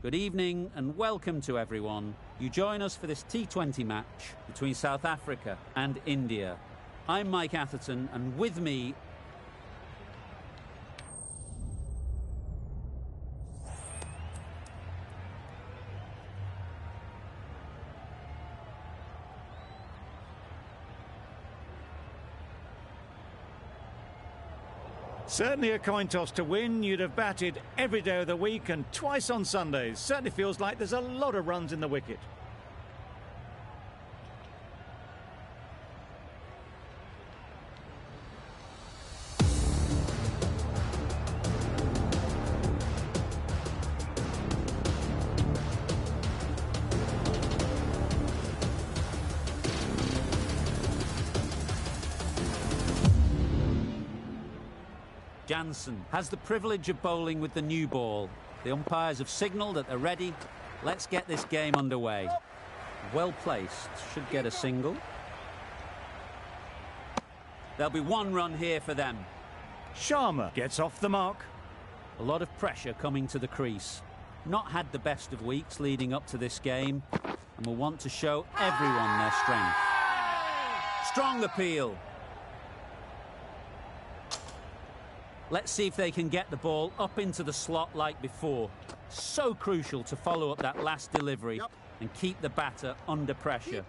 Good evening and welcome to everyone. You join us for this T20 match between South Africa and India. I'm Mike Atherton, and with me... Certainly a coin toss to win. You'd have batted every day of the week and twice on Sundays. Certainly feels like there's a lot of runs in the wicket. Jansen has the privilege of bowling with the new ball. The umpires have signalled that they're ready. Let's get this game underway. Well placed, should get a single. There'll be one run here for them. Sharma gets off the mark. A lot of pressure coming to the crease. Not had the best of weeks leading up to this game, and will want to show everyone their strength. Strong appeal. Let's see if they can get the ball up into the slot like before. So crucial to follow up that last delivery and keep the batter under pressure.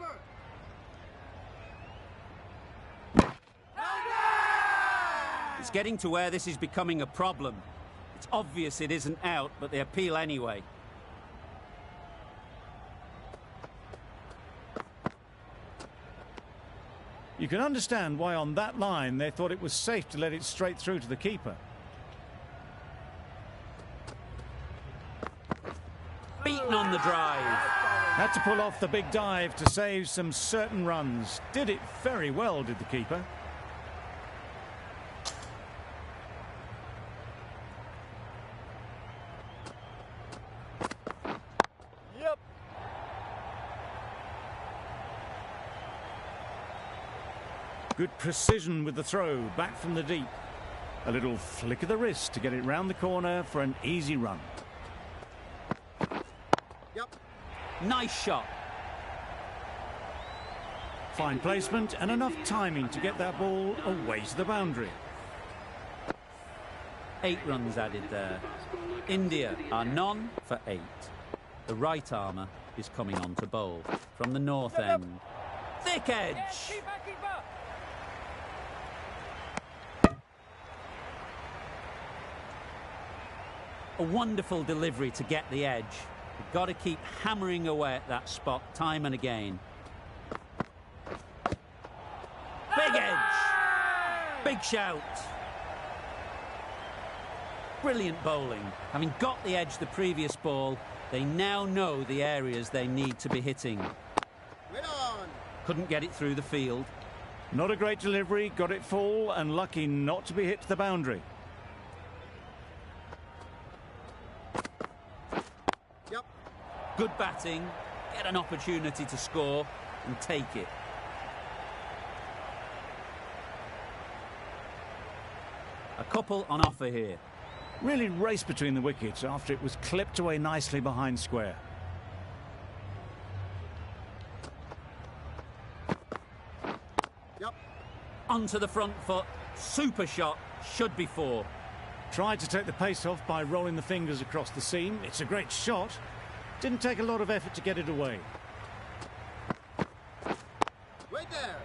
It's getting to where this is becoming a problem. It's obvious it isn't out, but they appeal anyway. You can understand why on that line they thought it was safe to let it straight through to the keeper. Beaten on the drive. Had to pull off the big dive to save some certain runs. Did it very well, did the keeper. Good precision with the throw, back from the deep. A little flick of the wrist to get it round the corner for an easy run. Nice shot. Fine placement and enough timing to get that ball away to the boundary. 8 runs added there. India are none for 8. The right armour is coming on to bowl from the north end. Thick edge. A wonderful delivery to get the edge. You've got to keep hammering away at that spot time and again. Big edge. Big shout. Brilliant bowling. Having got the edge the previous ball, they now know the areas they need to be hitting. Couldn't get it through the field. Not a great delivery, got it full and lucky not to be hit to the boundary. Good batting, get an opportunity to score and take it. A couple on offer here. Really raced between the wickets after it was clipped away nicely behind square. Onto the front foot, super shot, should be 4. Tried to take the pace off by rolling the fingers across the seam. It's a great shot. Didn't take a lot of effort to get it away. Right there.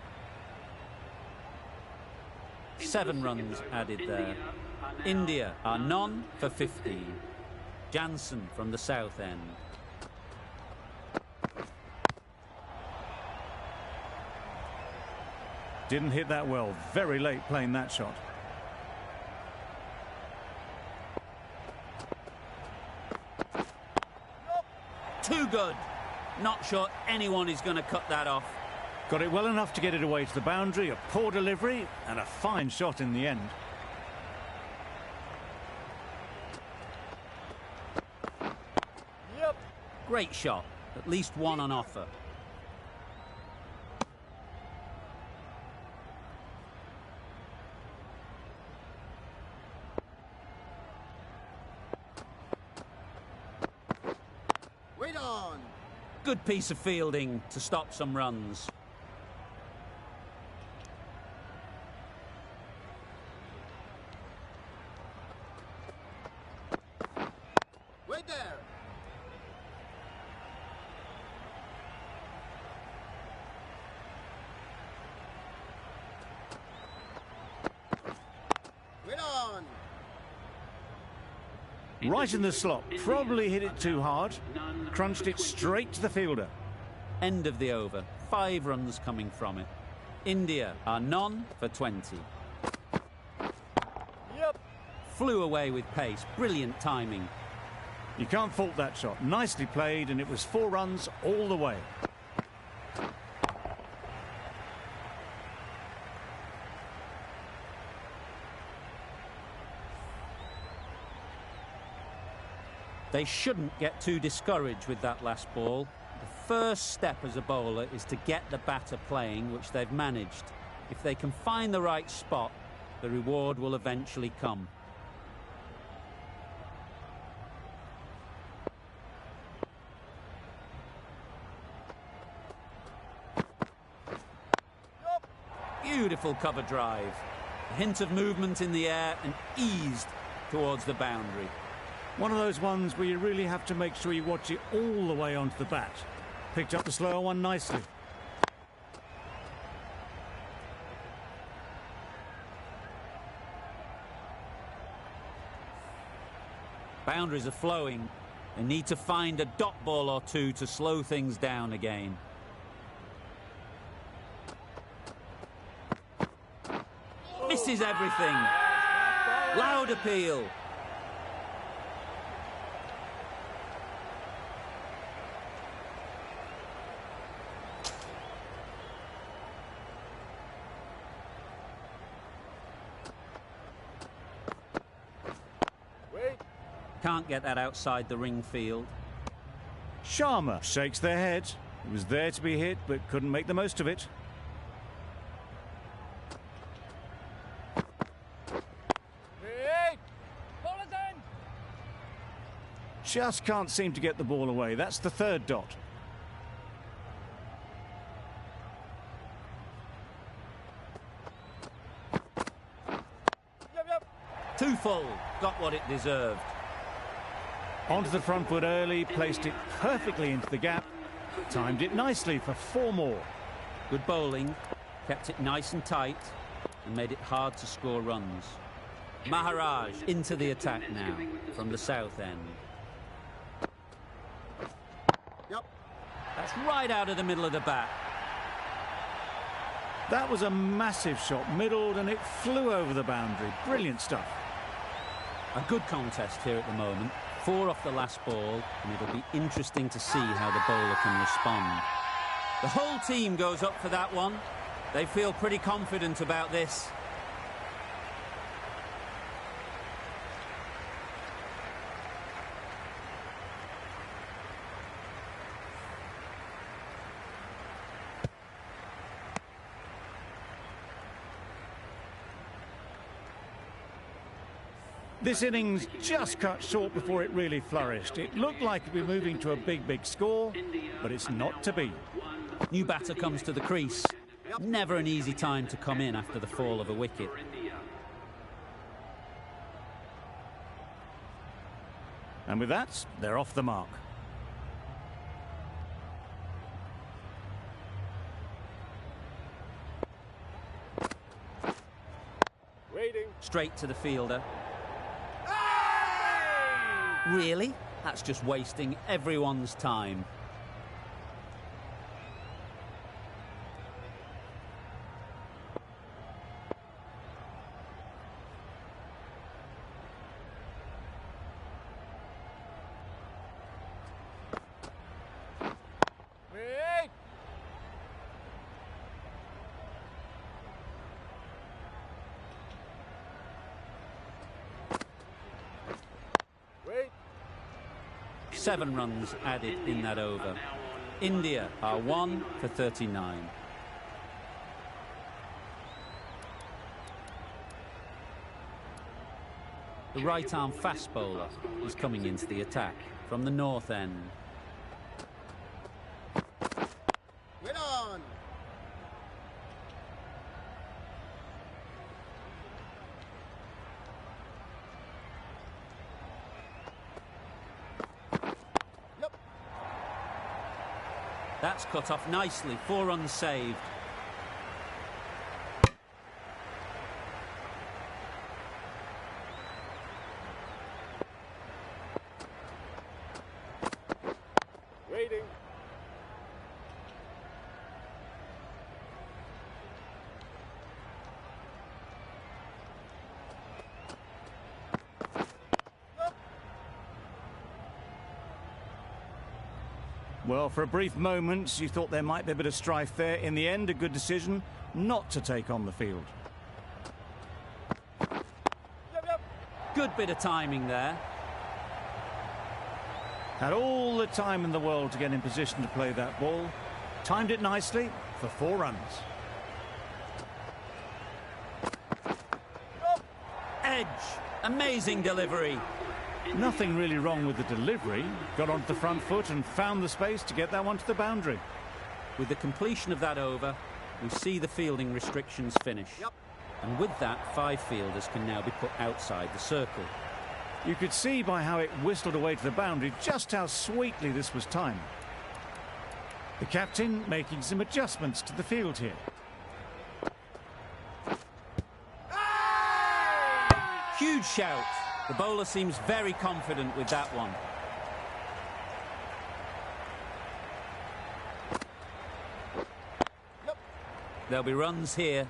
7 runs added there. India are none for 15. Jansen from the south end. Didn't hit that well. Very late playing that shot. Too good. Not sure anyone is going to cut that off. Got it well enough to get it away to the boundary. A poor delivery and a fine shot in the end. Great shot. At least 1 on offer. Wait on. Good piece of fielding to stop some runs. Wait there. Wait on. Right in the slot. Probably hit it too hard. Crunched it straight to the fielder. End of the over. 5 runs coming from it. India are none for 20. Yep. Flew away with pace. Brilliant timing. You can't fault that shot. Nicely played, and it was 4 runs all the way. They shouldn't get too discouraged with that last ball. The first step as a bowler is to get the batter playing, which they've managed. If they can find the right spot, the reward will eventually come. Beautiful cover drive. A hint of movement in the air and eased towards the boundary. One of those ones where you really have to make sure you watch it all the way onto the bat. Picked up the slower one nicely. Boundaries are flowing. They need to find a dot ball or two to slow things down again. Misses everything. Loud appeal. Can't get that outside the ring field. Sharma shakes their head. It was there to be hit, but couldn't make the most of it. Just can't seem to get the ball away. That's the 3rd dot. Too full. Got what it deserved. Onto the front foot early, placed it perfectly into the gap. Timed it nicely for 4 more. Good bowling. Kept it nice and tight and made it hard to score runs. Maharaj into the attack now from the south end. Yep. That's right out of the middle of the bat. That was a massive shot, middled, and it flew over the boundary. Brilliant stuff. A good contest here at the moment. 4 off the last ball, and it'll be interesting to see how the bowler can respond. The whole team goes up for that one. They feel pretty confident about this. This innings just cut short before it really flourished. It looked like it'd be moving to a big score, but it's not to be. New batter comes to the crease. Never an easy time to come in after the fall of a wicket. And with that, they're off the mark. Waiting. Straight to the fielder. Really? That's just wasting everyone's time. Wait. Wait. 7 runs added in that over. India are 1 for 39. The right-arm fast bowler is coming into the attack from the north end. That's cut off nicely. 4 runs saved. Waiting. Well, for a brief moment, you thought there might be a bit of strife there. In the end, a good decision not to take on the field. Yep. Good bit of timing there. Had all the time in the world to get in position to play that ball. Timed it nicely for 4 runs. Edge. Amazing delivery. Nothing really wrong with the delivery. Got onto the front foot and found the space to get that one to the boundary. With the completion of that over, we see the fielding restrictions finish. Yep. And with that, 5 fielders can now be put outside the circle. You could see by how it whistled away to the boundary just how sweetly this was timed. The captain making some adjustments to the field here. Huge shout. The bowler seems very confident with that one. Yep. There'll be runs here.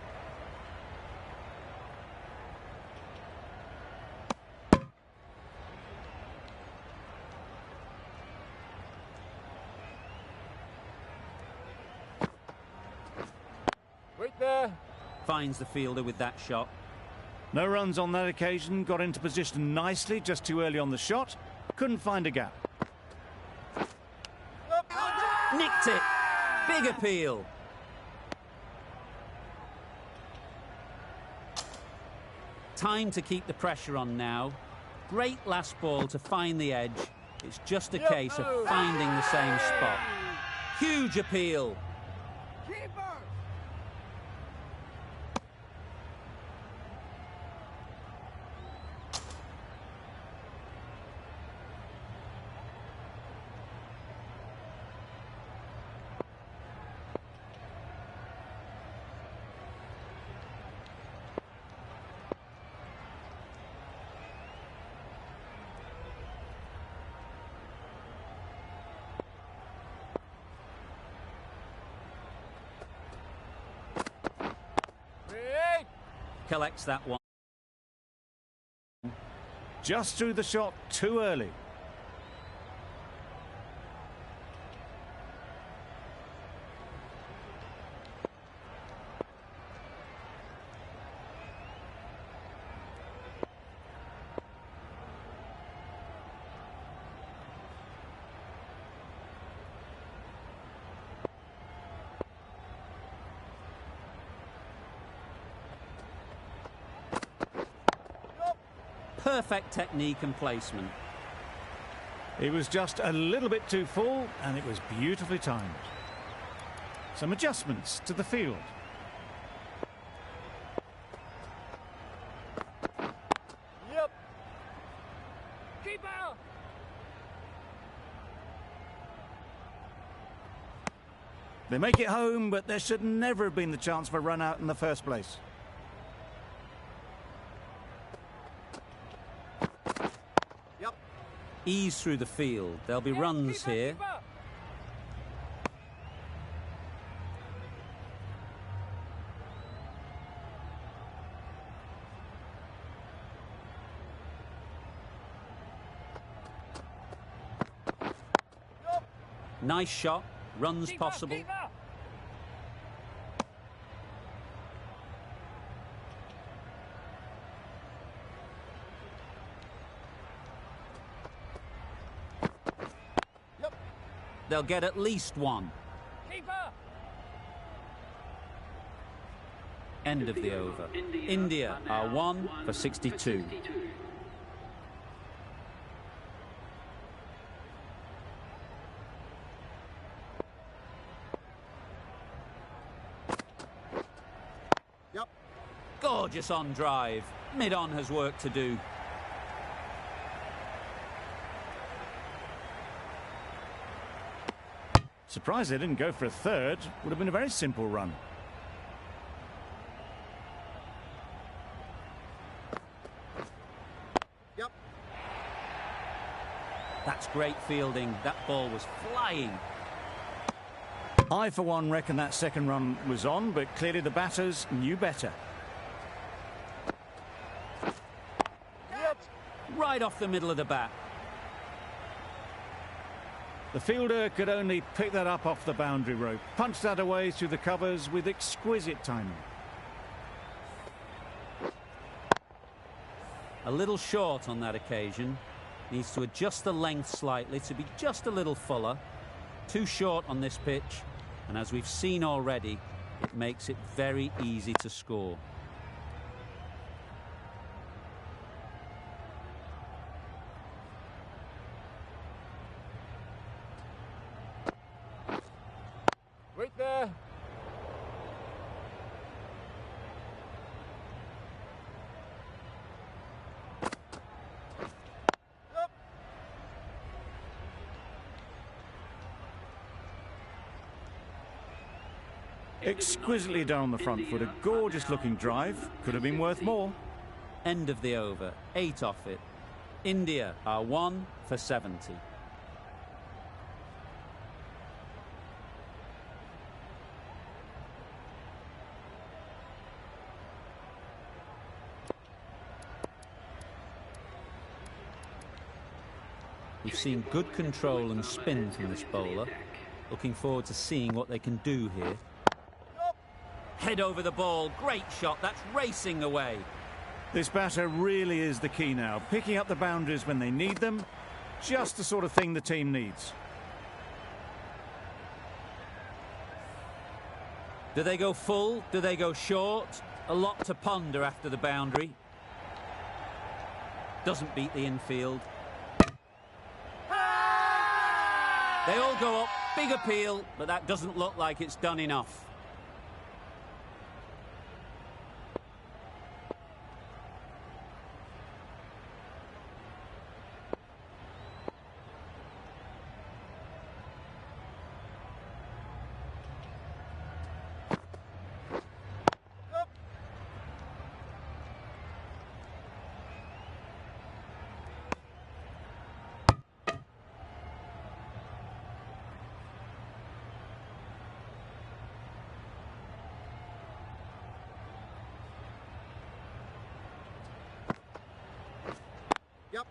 Wait there. Finds the fielder with that shot. No runs on that occasion. Got into position nicely, just too early on the shot. Couldn't find a gap. Yep. Nicked it. Big appeal. Time to keep the pressure on now. Great last ball to find the edge. It's just a case of finding the same spot. Huge appeal. Keeper. Wait. Collects that one. Just threw the shot too early. Perfect technique and placement. It was just a little bit too full, and it was beautifully timed. Some adjustments to the field. Yep. Keeper. They make it home, but there should never have been the chance for a run out in the first place. Yep. Ease through the field. There'll be runs Keeper, here. keeper. Yep. Nice shot. Runs Keeper, possible. keeper. Yep. They'll get at least one. Keeper. End of the over. India are 1 for 62. Yep. Gorgeous on drive. Mid-on has work to do. Surprised they didn't go for a third. Would have been a very simple run. Yep. That's great fielding. That ball was flying. I, for one, reckon that second run was on, but clearly the batters knew better. Yep. Right off the middle of the bat. The fielder could only pick that up off the boundary rope, punched that away through the covers with exquisite timing. A little short on that occasion. Needs to adjust the length slightly to be just a little fuller. Too short on this pitch, and as we've seen already, it makes it very easy to score. Wait there. Yep. Exquisitely done on the front foot. A gorgeous looking drive. Could have been worth more. End of the over. 8 off it. India are 1 for 70. We've seen good control and spin from this bowler. Looking forward to seeing what they can do here. Head over the ball. Great shot. That's racing away. This batter really is the key now. Picking up the boundaries when they need them. Just the sort of thing the team needs. Do they go full? Do they go short? A lot to ponder after the boundary. Doesn't beat the infield. They all go up. Big appeal, but that doesn't look like it's done enough. Yep.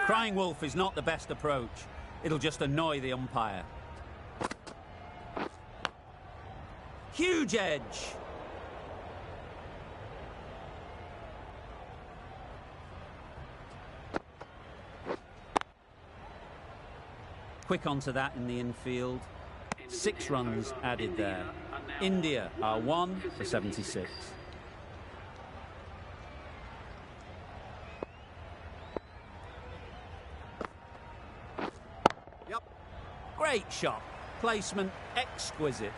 Crying wolf is not the best approach. It'll just annoy the umpire. Huge edge. Quick onto that in the infield. 6 runs added there. India are 1 for 76. Yep. Great shot. Placement exquisite.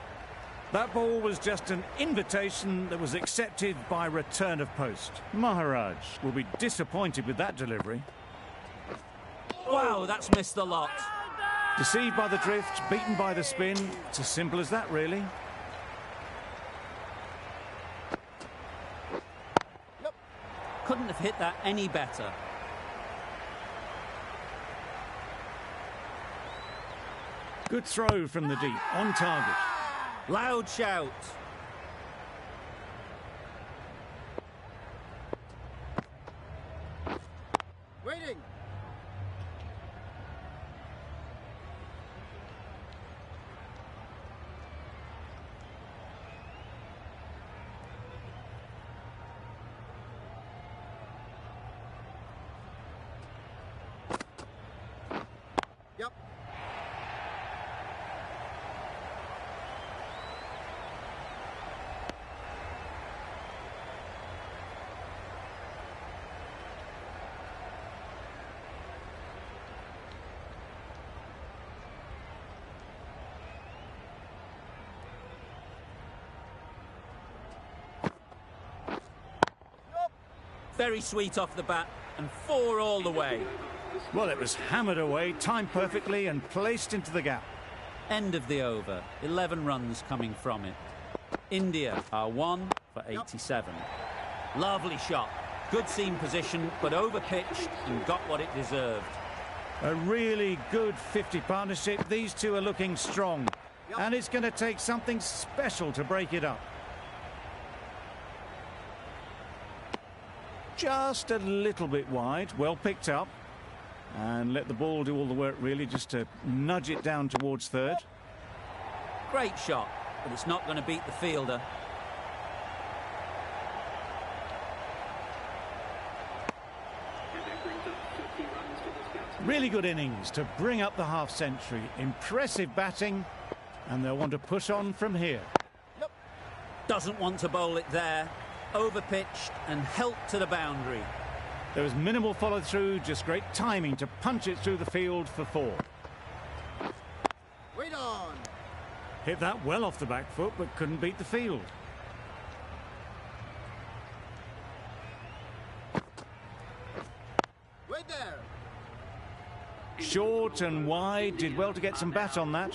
That ball was just an invitation that was accepted by return of post. Maharaj will be disappointed with that delivery. Wow, that's missed the lot. Deceived by the drift, beaten by the spin. It's as simple as that, really. Yep. Couldn't have hit that any better. Good throw from the deep, on target. Loud shout. Waiting. Yep. Very sweet off the bat, and 4 all the way. Well, it was hammered away, timed perfectly and placed into the gap. End of the over. 11 runs coming from it. India are 1 for 87. Lovely shot. Good seam position, but overpitched and got what it deserved. A really good 50 partnership. These two are looking strong. And it's going to take something special to break it up. Just a little bit wide. Well picked up. And let the ball do all the work, really, just to nudge it down towards third. Great shot, but it's not going to beat the fielder. Really good innings to bring up the half-century. Impressive batting, and they'll want to push on from here. Doesn't want to bowl it there. Overpitched and helped to the boundary. There was minimal follow-through, just great timing to punch it through the field for 4. Wait on. Hit that well off the back foot, but couldn't beat the field. Wait there. Short and wide, did well to get some bat on that.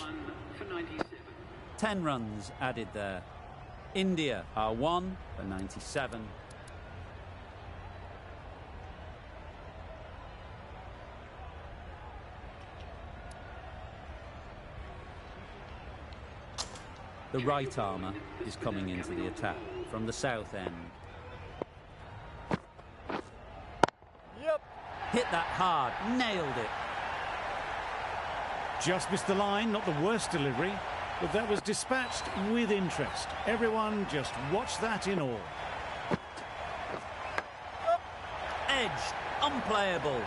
10 runs added there. India are 1 for 97. The right armour is coming into the attack from the south end. Hit that hard, nailed it. Just missed the line, not the worst delivery, but that was dispatched with interest. Everyone just watched that in awe. Edged, unplayable.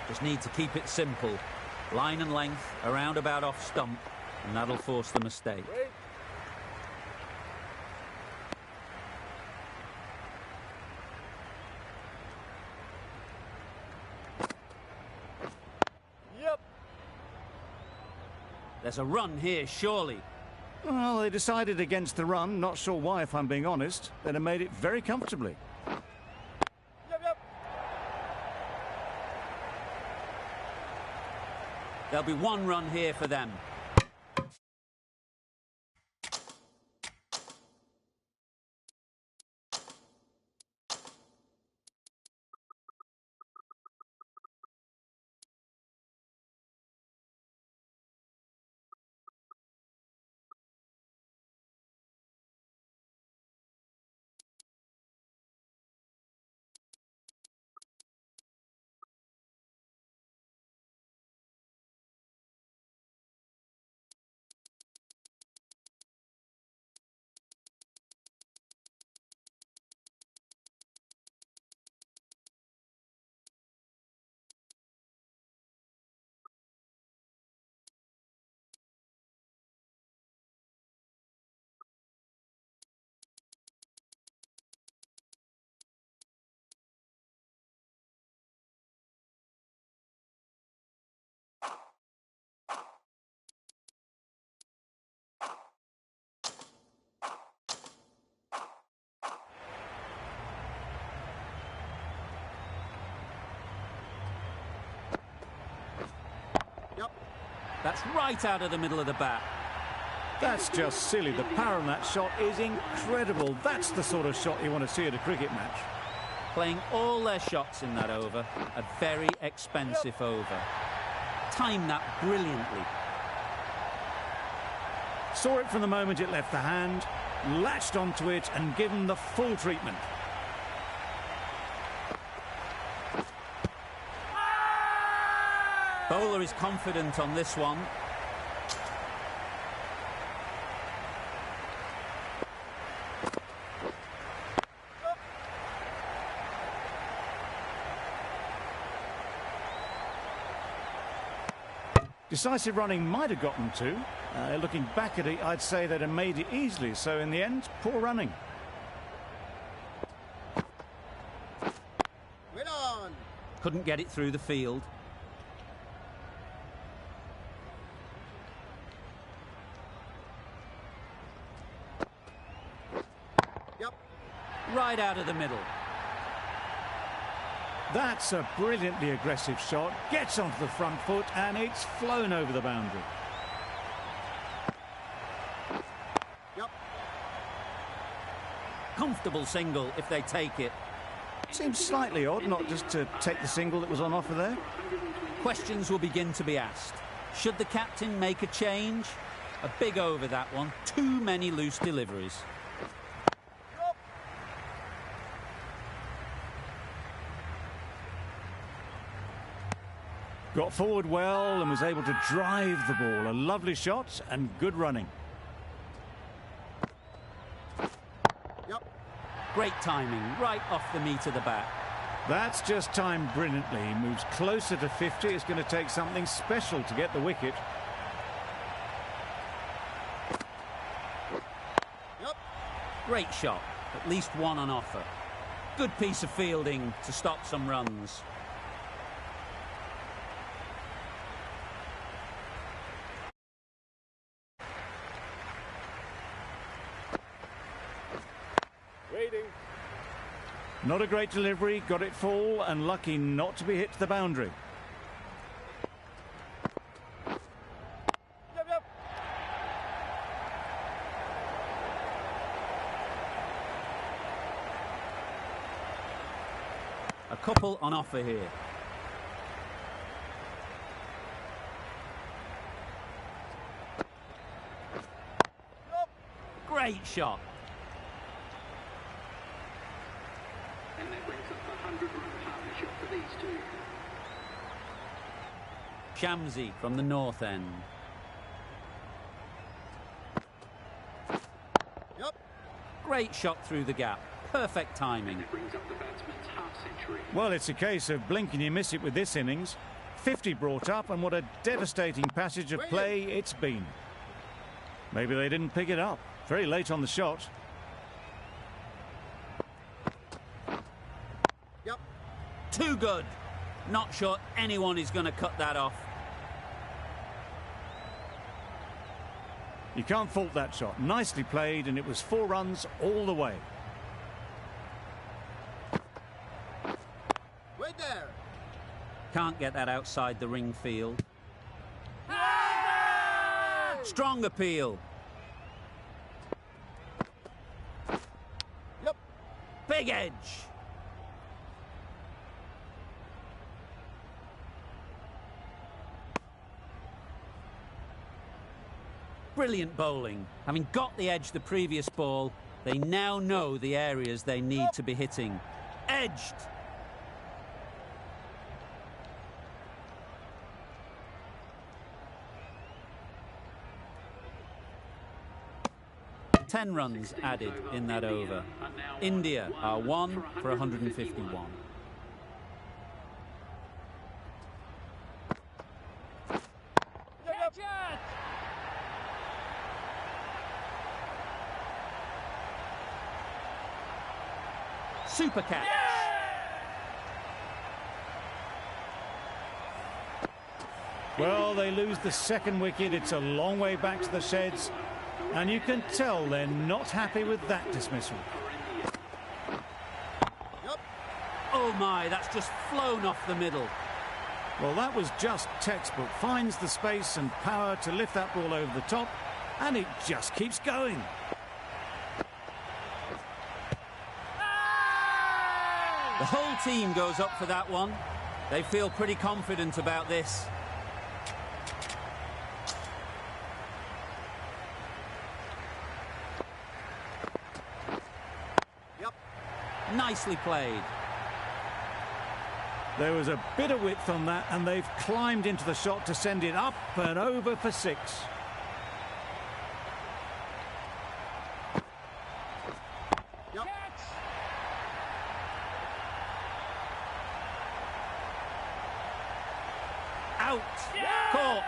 Just need to keep it simple. Line and length, around about off stump, and that'll force the mistake. There's a run here, surely. Well, they decided against the run. Not sure why, if I'm being honest. They'd have made it very comfortably. There'll be 1 run here for them. That's right out of the middle of the bat. That's just silly. The power on that shot is incredible. That's the sort of shot you want to see at a cricket match. Playing all their shots in that over. A very expensive over. Timed that brilliantly. Saw it from the moment it left the hand, latched onto it and given the full treatment. Bowler is confident on this one. Decisive running might have gotten 2. Looking back at it, I'd say they'd have made it easily. So in the end, poor running. Wait on. Couldn't get it through the field. right out of the middle. That's a brilliantly aggressive shot. Gets onto the front foot and it's flown over the boundary. Yep. Comfortable single if they take it. Seems slightly odd not just to take the single that was on offer there. Questions will begin to be asked. Should the captain make a change? A big over that one. Too many loose deliveries. Got forward well and was able to drive the ball. A lovely shot and good running. Yep. Great timing, right off the meat of the bat. That's just timed brilliantly. He moves closer to 50. It's going to take something special to get the wicket. Yep. Great shot, at least one on offer. Good piece of fielding to stop some runs. Waiting. Not a great delivery, got it full and lucky not to be hit to the boundary. Yep, yep. A couple on offer here. Yep. Great shot. And that brings up a 100-run partnership for these two. Shamsi from the north end. Yep. Great shot through the gap. Perfect timing. That brings up the batsman's half-century. Well, it's a case of blink and you miss it with this innings. 50 brought up and what a devastating passage of play it's been. Maybe they didn't pick it up. Very late on the shot. Yep. Too good. Not sure anyone is going to cut that off. You can't fault that shot. Nicely played and it was 4 runs all the way. Wait there. Can't get that outside the ring field. Strong appeal. Yep. Big edge. Brilliant bowling. Having got the edge the previous ball, they now know the areas they need to be hitting. Edged. Ten runs added in that over. India are 1 for 151. Super catch. Well, they lose the second wicket. It's a long way back to the sheds. And you can tell they're not happy with that dismissal. Yep. Oh my, that's just flown off the middle. Well, that was just textbook. Finds the space and power to lift that ball over the top. And it just keeps going. The whole team goes up for that one. They feel pretty confident about this. Yep. Nicely played. There was a bit of width on that, and they've climbed into the shot to send it up and over for 6. Yep. Out. Caught.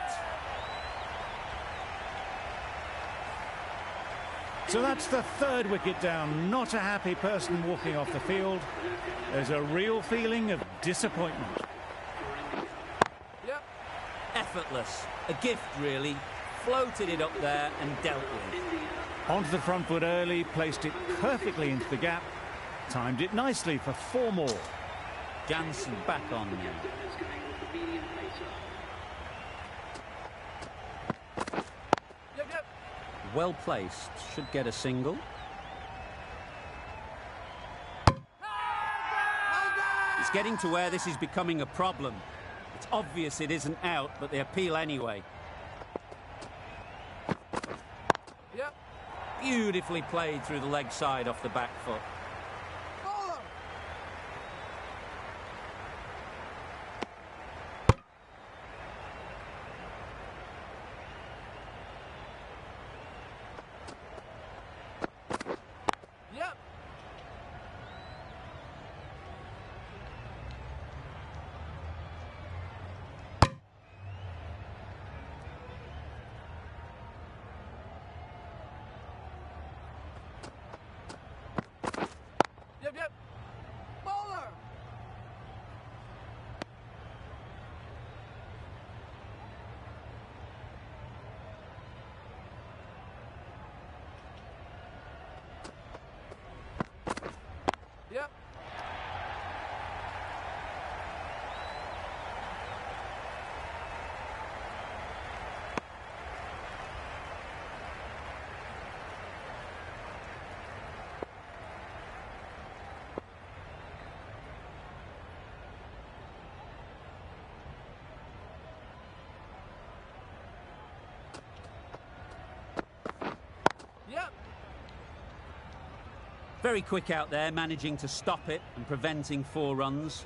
So that's the 3rd wicket down. Not a happy person walking off the field. There's a real feeling of disappointment. Yep. Effortless. A gift, really. Floated it up there and dealt with. Onto the front foot early, placed it perfectly into the gap, Timed it nicely for 4 more. Jansen back on now. Is going with the medium pacer. Yep. Well placed. Should get a single. It's getting to where this is becoming a problem. It's obvious it isn't out, but they appeal anyway. Yep. Beautifully played through the leg side off the back foot. Bowler. Yep. Yep. Bowler. Yep. Yep. Very quick out there, managing to stop it and preventing 4 runs.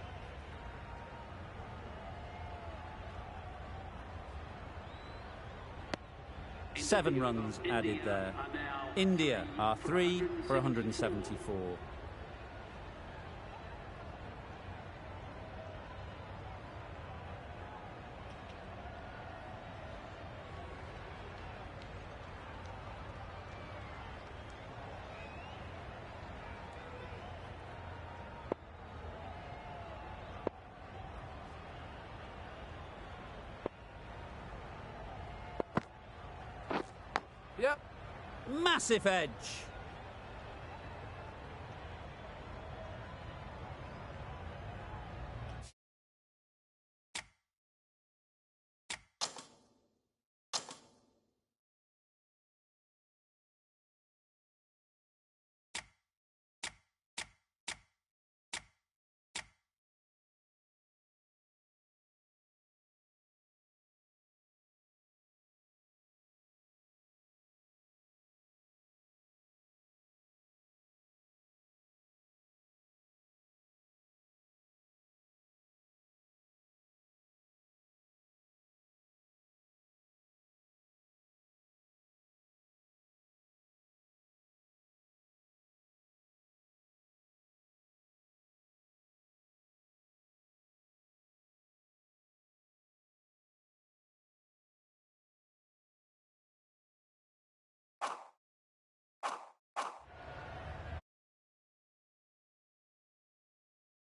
Seven runs added there. India are 3 for 174. Yep. Massive edge.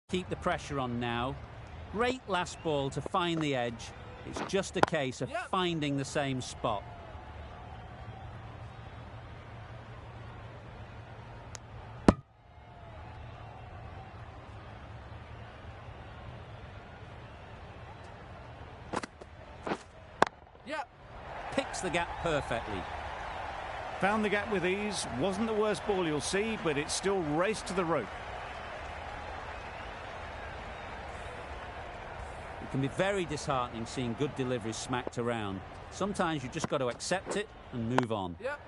Keep the pressure on now. Great last ball to find the edge. It's just a case of finding the same spot. Yep. Picks the gap perfectly. Found the gap with ease. Wasn't the worst ball you'll see, but it still raced to the rope. It can be very disheartening seeing good deliveries smacked around. Sometimes you just got to accept it and move on. Yep.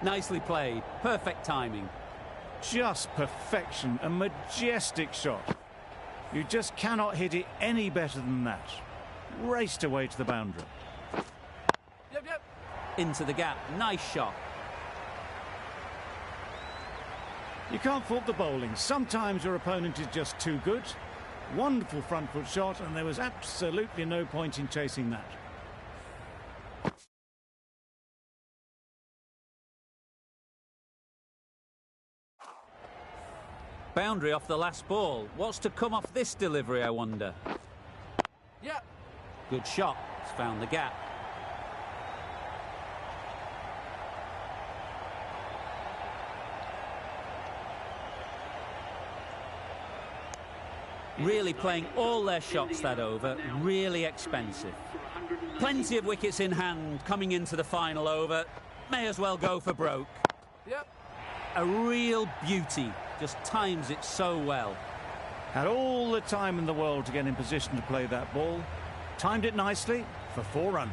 Nicely played. Perfect timing. Just perfection. A majestic shot. You just cannot hit it any better than that. Raced away to the boundary. Yep. Into the gap. Nice shot. You can't fault the bowling. Sometimes your opponent is just too good. Wonderful front foot shot, and there was absolutely no point in chasing that. Boundary off the last ball. What's to come off this delivery, I wonder? Yep. Good shot. It's found the gap. Really playing all their shots that over, really expensive. Plenty of wickets in hand coming into the final over. May as well go for broke. Yep. A real beauty, just times it so well. Had all the time in the world to get in position to play that ball. Timed it nicely for 4 runs.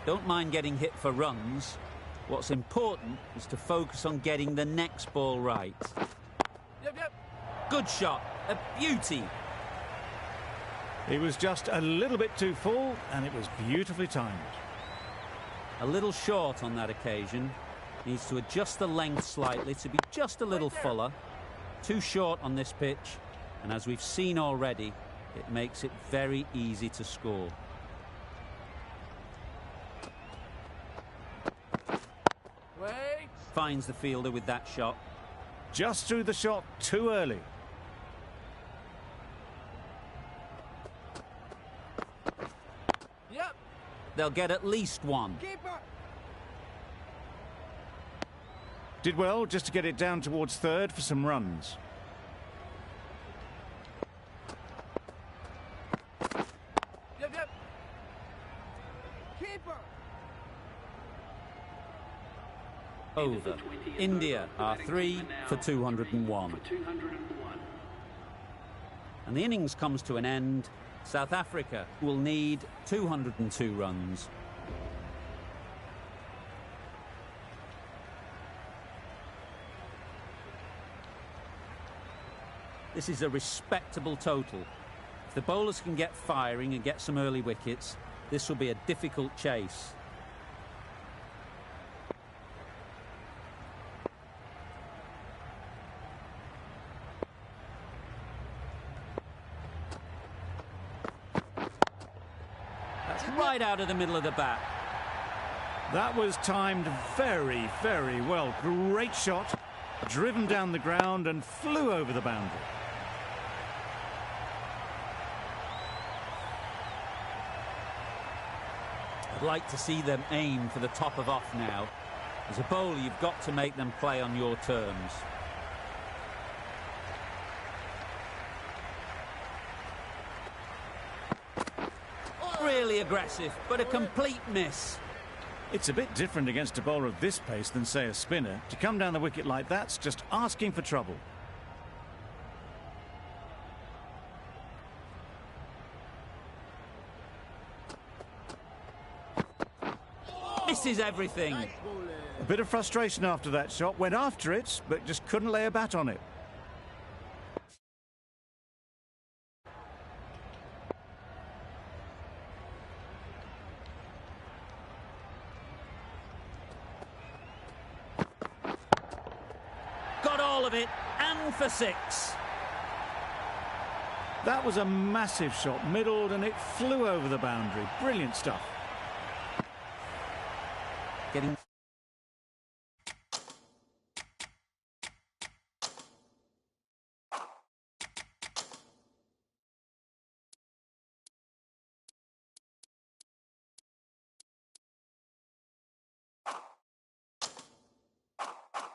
Don't mind getting hit for runs. What's important is to focus on getting the next ball right. Yep. Good shot, a beauty. He was just a little bit too full, and it was beautifully timed. A little short on that occasion. Needs to adjust the length slightly to be just a little fuller. Too short on this pitch, and as we've seen already, it makes it very easy to score. Wait. Finds the fielder with that shot. Just threw the shot too early. Yep. They'll get at least one. Keeper. Did well just to get it down towards third for some runs. Yep. Keeper. Over. India are 3 for 201. And the innings comes to an end. South Africa will need 202 runs. This is a respectable total. If the bowlers can get firing and get some early wickets, this will be a difficult chase. That's right out of the middle of the bat. That was timed very, very well. Great shot, driven down the ground and flew over the boundary. I'd like to see them aim for the top of off now. As a bowler, you've got to make them play on your terms. Really aggressive, but a complete miss. It's a bit different against a bowler of this pace than, say, a spinner. To come down the wicket like that's just asking for trouble. Misses everything. A bit of frustration after that shot. Went after it, but just couldn't lay a bat on it. Got all of it, and for 6. That was a massive shot, middled, and it flew over the boundary. Brilliant stuff. Getting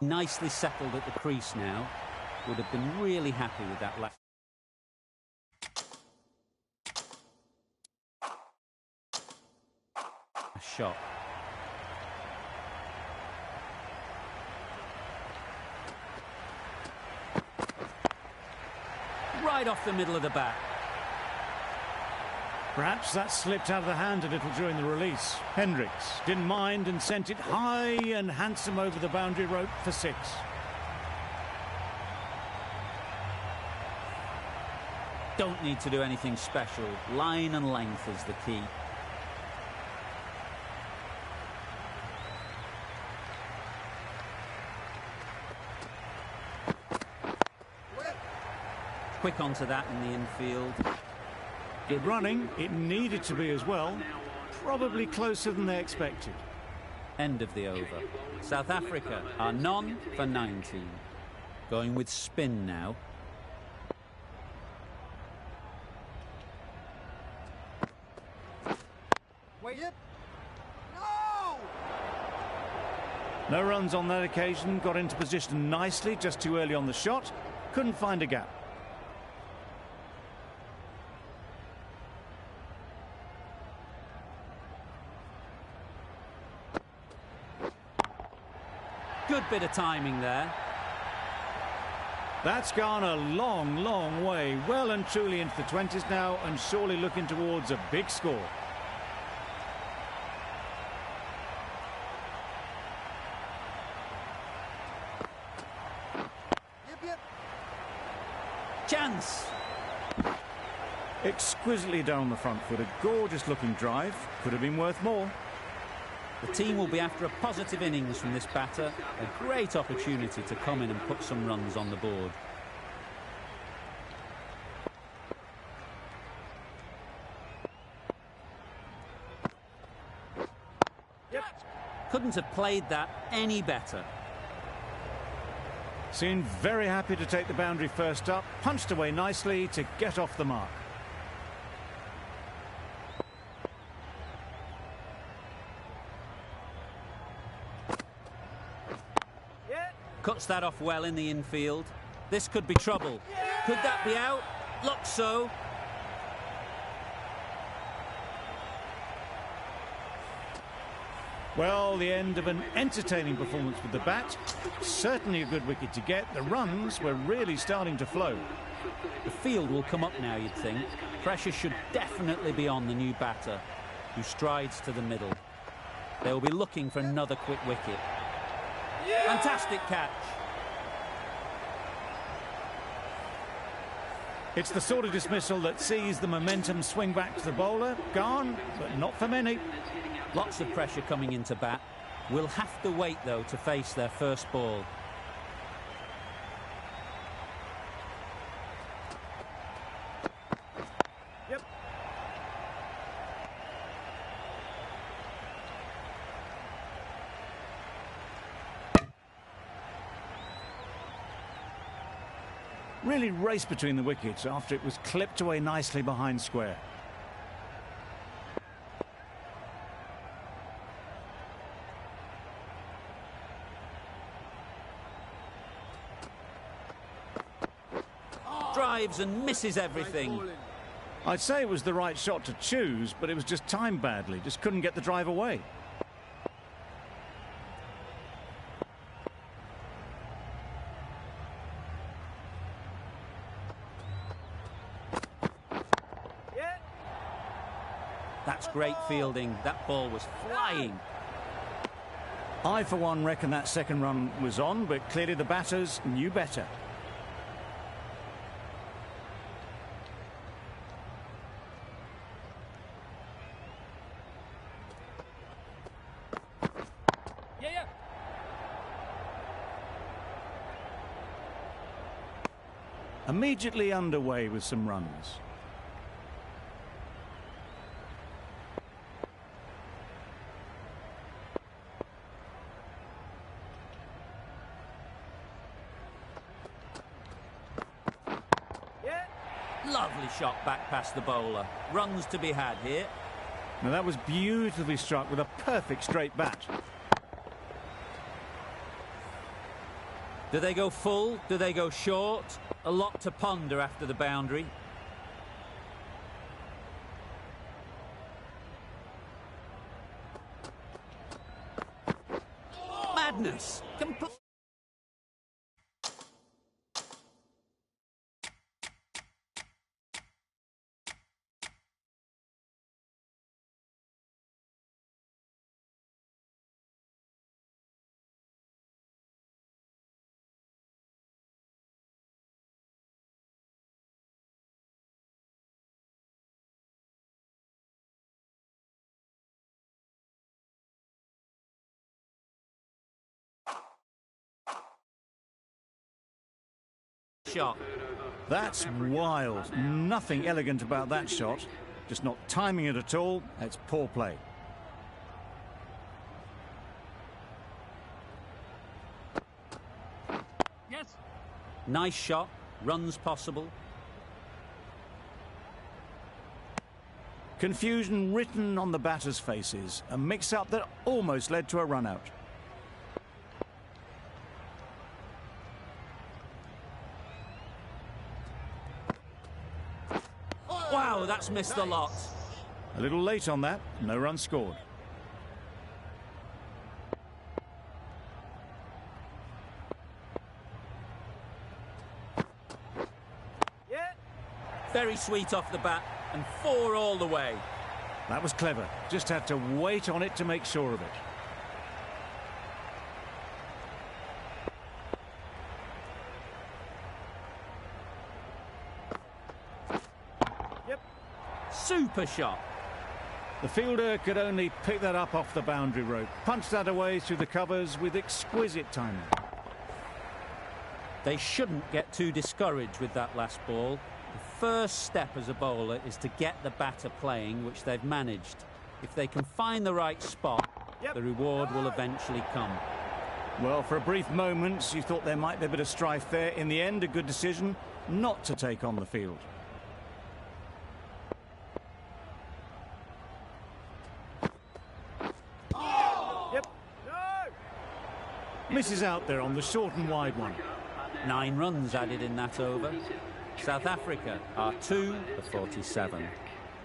nicely settled at the crease now. Would have been really happy with that last shot. Right off the middle of the bat. Perhaps that slipped out of the hand a little during the release. Hendricks didn't mind and sent it high and handsome over the boundary rope for 6. Don't need to do anything special. Line and length is the key. Quick onto that in the infield. Good running. It needed to be as well. Probably closer than they expected. End of the over. South Africa are none for 19. Going with spin now. Wait. Yep. No! No runs on that occasion. Got into position nicely, just too early on the shot. couldn't find a gap. Good bit of timing there. That's gone a long, long way. Well and truly into the 20s now, and surely looking towards a big score. Chance. Exquisitely down the front foot. A gorgeous looking drive. Could have been worth more. The team will be after a positive innings from this batter. A great opportunity to come in and put some runs on the board. Couldn't have played that any better. Seemed very happy to take the boundary first up. Punched away nicely to get off the mark. Cuts that off well in the infield. This could be trouble. Could that be out? Looks so. Well, the end of an entertaining performance with the bat. Certainly a good wicket to get. The runs were really starting to flow. The field will come up now, you'd think. Pressure should definitely be on the new batter, who strides to the middle. They will be looking for another quick wicket. Fantastic catch. It's the sort of dismissal that sees the momentum swing back to the bowler. Gone, but not for many. Lots of pressure coming into bat. Will have to wait, though, to face their first ball. Yep. Really raced between the wickets after it was clipped away nicely behind square. Drives and misses everything. I'd say it was the right shot to choose, but it was just timed badly. Just couldn't get the drive away. That's great fielding. That ball was flying. I, for one, reckon that second run was on, but clearly the batters knew better. Immediately underway with some runs. Lovely shot back past the bowler. Runs to be had here. Now that was beautifully struck with a perfect straight bat. Do they go full? Do they go short? A lot to ponder after the boundary. Madness. Shot. That's wild. Nothing elegant about that shot. Just not timing it at all. It's poor play. Yes. Nice shot. Runs possible. Confusion written on the batters' faces. A mix-up that almost led to a run-out. that's missed the lot. A little late on that, no run scored. Yeah. Very sweet off the bat, and 4 all the way. That was clever. Just had to wait on it to make sure of it. Yep. Super shot. The fielder could only pick that up off the boundary rope. Punched that away through the covers with exquisite timing. They shouldn't get too discouraged with that last ball. The first step as a bowler is to get the batter playing, which they've managed. If they can find the right spot, the reward will eventually come. Well, for a brief moment, you thought there might be a bit of strife there. In the end, a good decision not to take on the field. Yep. No. Misses out there on the short and wide one. 9 runs added in that over. South Africa are 2 for 47.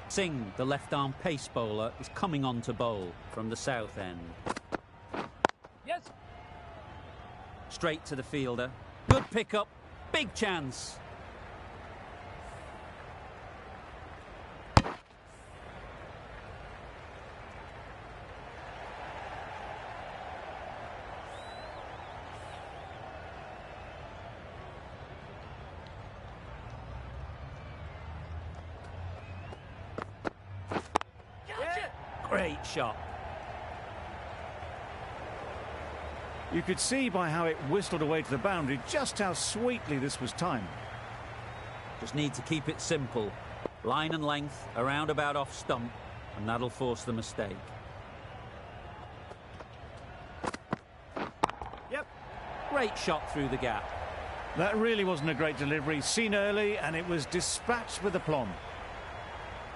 Singh, the left-arm pace bowler, is coming on to bowl from the south end. Yes. Straight to the fielder. Good pick-up. Big chance. Great shot. You could see by how it whistled away to the boundary just how sweetly this was timed. Just need to keep it simple. Line and length, around about off stump, and that'll force the mistake. Yep. Great shot through the gap. That really wasn't a great delivery. Seen early, and it was dispatched with aplomb.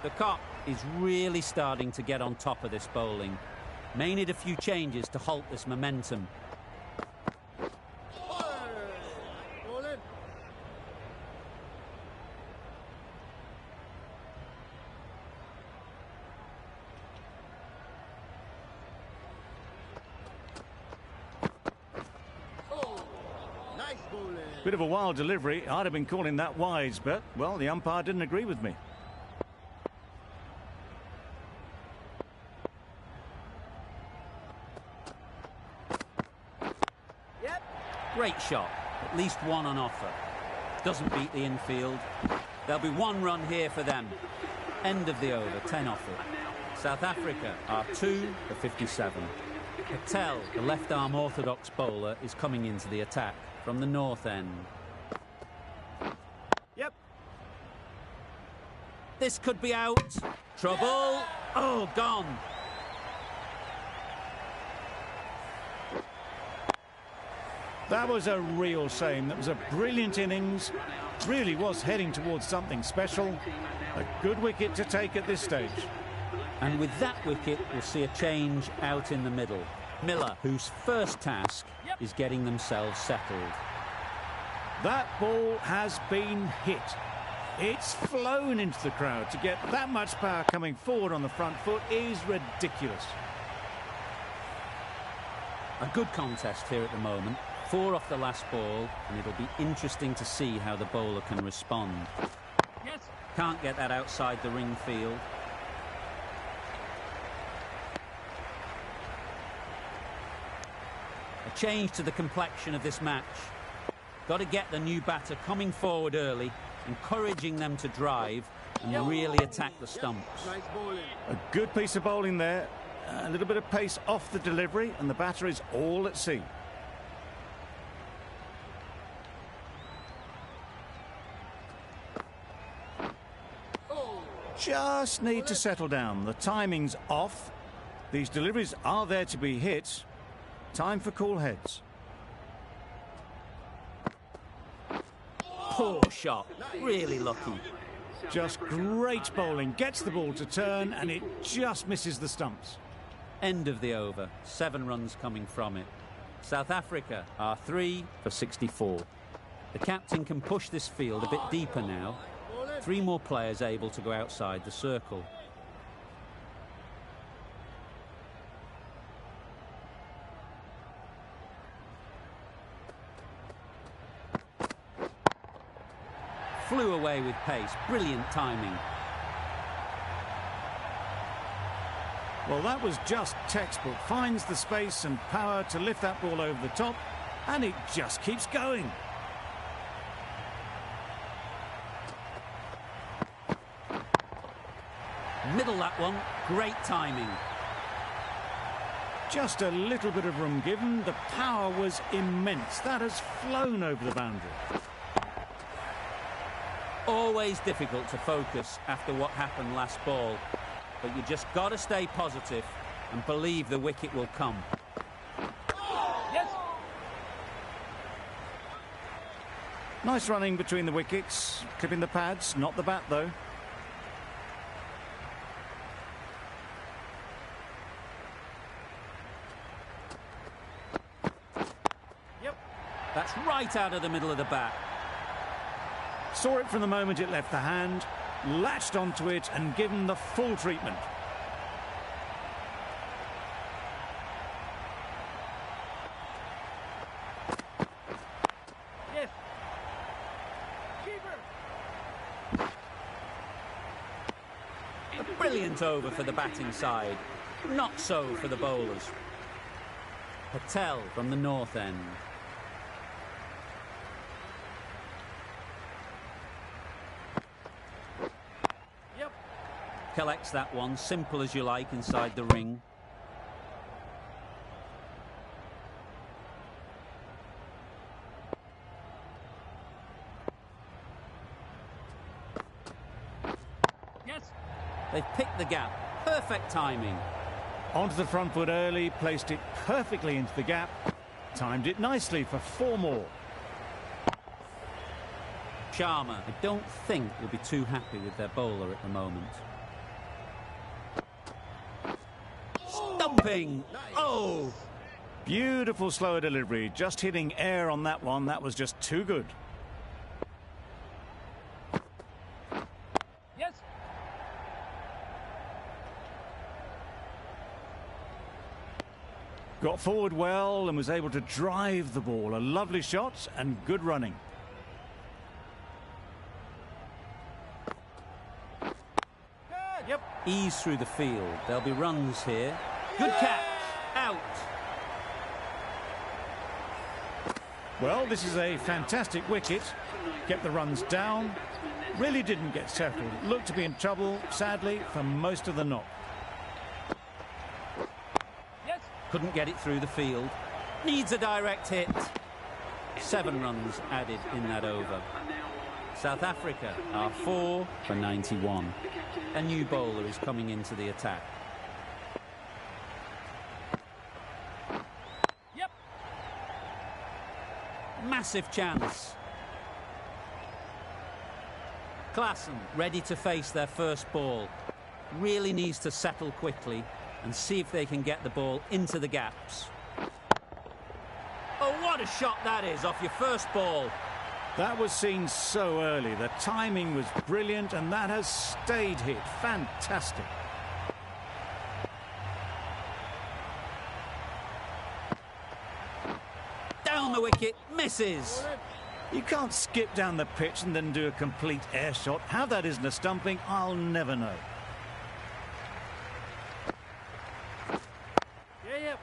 The cock is really starting to get on top of this bowling. May need a few changes to halt this momentum. Ball in. Nice bowling. Bit of a wild delivery. I'd have been calling that wise, but, well, the umpire didn't agree with me. Great shot. At least one on offer. Doesn't beat the infield. There'll be 1 run here for them. End of the over, 10 off it. South Africa are 2 for 57. Patel, the left-arm orthodox bowler, is coming into the attack from the north end. Yep. This could be out. Trouble. Oh, gone. That was a real shame. That was a brilliant innings. Really was heading towards something special. A good wicket to take at this stage. And with that wicket, we'll see a change out in the middle. Miller, whose first task is getting themselves settled. That ball has been hit. It's flown into the crowd. To get that much power coming forward on the front foot is ridiculous. A good contest here at the moment. 4 off the last ball, and it'll be interesting to see how the bowler can respond. Yes. Can't get that outside the ring field. A change to the complexion of this match. Got to get the new batter coming forward early, encouraging them to drive and really attack the stumps. Nice bowling. A good piece of bowling there. A little bit of pace off the delivery, and the batter is all at sea. Just need to settle down. The timing's off. These deliveries are there to be hit. Time for cool heads. Poor shot. Really lucky. Just great bowling. Gets the ball to turn, and it just misses the stumps. End of the over. 7 runs coming from it. South Africa are 3 for 64. The captain can push this field a bit deeper now. 3 more players able to go outside the circle. Flew away with pace. Brilliant timing. Well, that was just textbook. Finds the space and power to lift that ball over the top, and it just keeps going. Middle that one. Great timing. Just a little bit of room given. The power was immense. That has flown over the boundary. Always difficult to focus after what happened last ball, but you just got to stay positive and believe the wicket will come. Yes. Nice running between the wickets, clipping the pads, not the bat though. Yep. That's right out of the middle of the bat. Saw it from the moment it left the hand, latched onto it and given the full treatment. Yes. Keeper. A brilliant over for the batting side. Not so for the bowlers. Patel from the north end. Yep. Collects that one, simple as you like, inside the ring. Yes. They've picked the gap. Perfect timing. Onto the front foot early, placed it perfectly into the gap, timed it nicely for 4 more. Sharma, I don't think, will be too happy with their bowler at the moment. Stumping! Oh! Beautiful slower delivery, just hitting air on that one. That was just too good. Yes. Got forward well and was able to drive the ball. A lovely shot and good running. Yep. Ease through the field. There'll be runs here. Good catch. Out. Well, this is a fantastic wicket. Kept the runs down. Really didn't get settled. Looked to be in trouble, sadly, for most of the knock. Yes. Couldn't get it through the field. Needs a direct hit. 7 runs added in that over. South Africa are 4 for 91. A new bowler is coming into the attack. Yep. Massive chance. Klassen ready to face their first ball. Really needs to settle quickly and see if they can get the ball into the gaps. Oh, what a shot that is off your first ball. That was seen so early. The timing was brilliant and that has stayed hit. Fantastic. Down the wicket, misses. You can't skip down the pitch and then do a complete air shot. How that isn't a stumping, I'll never know. Yep.